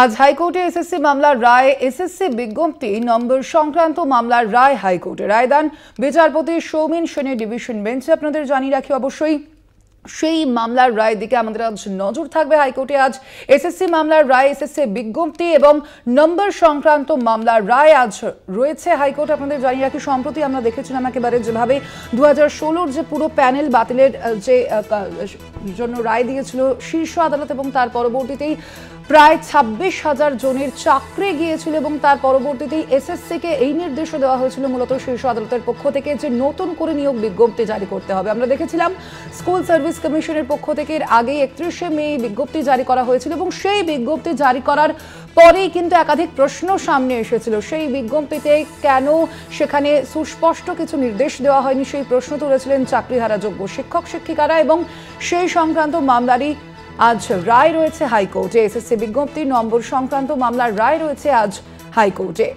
আজ হাইকোর্টে এসএসসি মামলার রায়, এসএসসি বিজ্ঞপ্তি নম্বর সংক্রান্ত মামলার রায় হাইকোর্টে রায়দান বিচারপতি সৌমেন সেনের ডিভিশন বেঞ্চে। আপনাদের জানিয়ে রাখি অবশ্যই সেই মামলার রায়ের দিকে আমাদের আজ নজর থাকবে। হাইকোর্টে আজ এসএসসি মামলার রায়, এসএসসি বিজ্ঞপ্তি এবং নম্বর সংক্রান্ত মামলার রায় আজ রয়েছে হাইকোর্টে। আপনাদের জানিয়ে রাখি সম্প্রতি আমরা দেখেছিলাম একেবারে যেভাবে 2016-র যে পুরো প্যানেল বাতিলের যে জন্য রায় দিয়েছিল শীর্ষ আদালত এবং তার পরবর্তীতেই প্রায় 26,000 জনের চাকরি গিয়েছিল এবং তার পরবর্তীতেই এসএসসিকে এই নির্দেশও দেওয়া হয়েছিল মূলত শীর্ষ আদালতের পক্ষ থেকে যে নতুন করে নিয়োগ বিজ্ঞপ্তি জারি করতে হবে। আমরা দেখেছিলাম স্কুল সার্ভিস কমিশনের পক্ষ থেকে এর আগেই 31শে মে বিজ্ঞপ্তি জারি করা হয়েছিল এবং সেই বিজ্ঞপ্তি জারি করার পরেই কিন্তু একাধিক প্রশ্ন সামনে এসেছিল। সেই বিজ্ঞপ্তিতে কেন সেখানে সুস্পষ্ট কিছু নির্দেশ দেওয়া হয়নি সেই প্রশ্ন তুলেছিলেন চাকরিহারা যোগ্য শিক্ষক শিক্ষিকারা এবং সেই সংক্রান্ত মামলারই আজ রায় রয়েছে হাইকোর্টে। এসএসসি বিজ্ঞপ্তি নম্বর সংক্রান্ত মামলার রায় রয়েছে আজ হাইকোর্টে।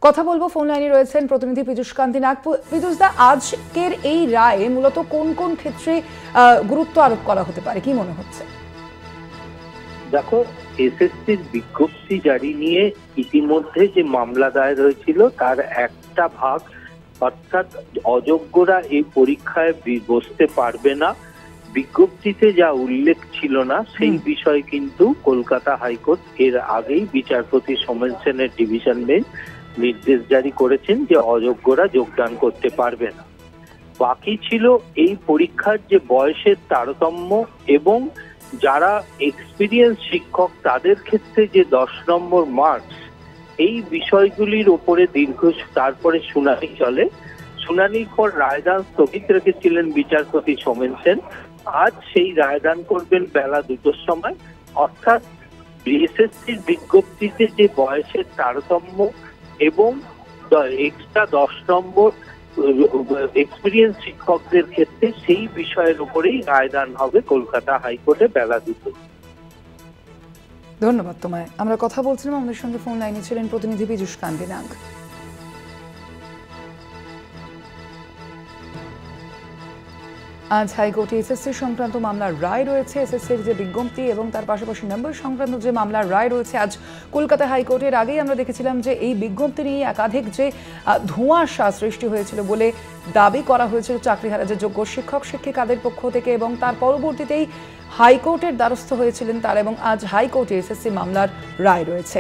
কথা বলবো, ফোন লাইনে রয়েছেন প্রতিনিধি পীযূষ কান্তি নাগ। পীযূষদা, আজকের এই রায়ে মূলত কোন কোন ক্ষেত্রে গুরুত্ব আরোপ করা হতে পারে, কি মনে হচ্ছে? দেখো, এসএসসির বিজ্ঞপ্তি জারি নিয়ে ইতিমধ্যে যে মামলা দায়ের হয়েছিল তার একটা ভাগ, অর্থাৎ অযোগ্যরা এই পরীক্ষায় বসতে পারবে না, বিজ্ঞপ্তিতে যা উল্লেখ ছিল না সেই বিষয়ে কিন্তু কলকাতা হাইকোর্ট এর আগেই বিচারপতি সৌমেন সেনের ডিভিশন বেঞ্চ নির্দেশ জারি করেছেন যে অযোগ্যরা যোগদান করতে পারবে না। বাকি ছিল এই পরীক্ষার যে বয়সের তারতম্য এবং যারা এক্সপিরিয়েন্স শিক্ষক তাদের ক্ষেত্রে যে 10 নম্বর মার্কস, এই বিষয়গুলির উপরে তারপরে শুনানি চলে। শুনানির পর রায়দান স্থগিত রেখেছিলেন বিচারপতি সৌমেন সেন। আজ সেই রায়দান করবেন বেলা 2টার সময়। অর্থাৎ এসএসসির বিজ্ঞপ্তিতে যে বয়সের তারতম্য এবং এক্সট্রা 10 নম্বর এক্সপিরিয়েন্স শিক্ষকদের ক্ষেত্রে সেই বিষয়ের উপরেই রায়দান হবে কলকাতা হাইকোর্টে বেলা 2টায়। ধন্যবাদ তোমায়। আমরা কথা বলছিলাম, আমাদের সঙ্গে ফোন লাইনে ছিলেন প্রতিনিধি পীযূষ কান্তি নাগ। আজ হাইকোর্টে এসএসসি সংক্রান্ত মামলার রায় রয়েছে। এসএসসির যে বিজ্ঞপ্তি এবং তার পাশাপাশি নম্বর সংক্রান্ত যে মামলার রায় রয়েছে আজ কলকাতা হাইকোর্টের। আগেই আমরা দেখেছিলাম যে এই বিজ্ঞপ্তি নিয়ে একাধিক যে ধোঁয়াশা সৃষ্টি হয়েছিল বলে দাবি করা হয়েছিল চাকরিহারা যে যোগ্য শিক্ষক শিক্ষিকাদের পক্ষ থেকে এবং তার পরবর্তীতেই হাইকোর্টের দ্বারস্থ হয়েছিলেন তারা এবং আজ হাইকোর্টে এসএসসি মামলার রায় রয়েছে।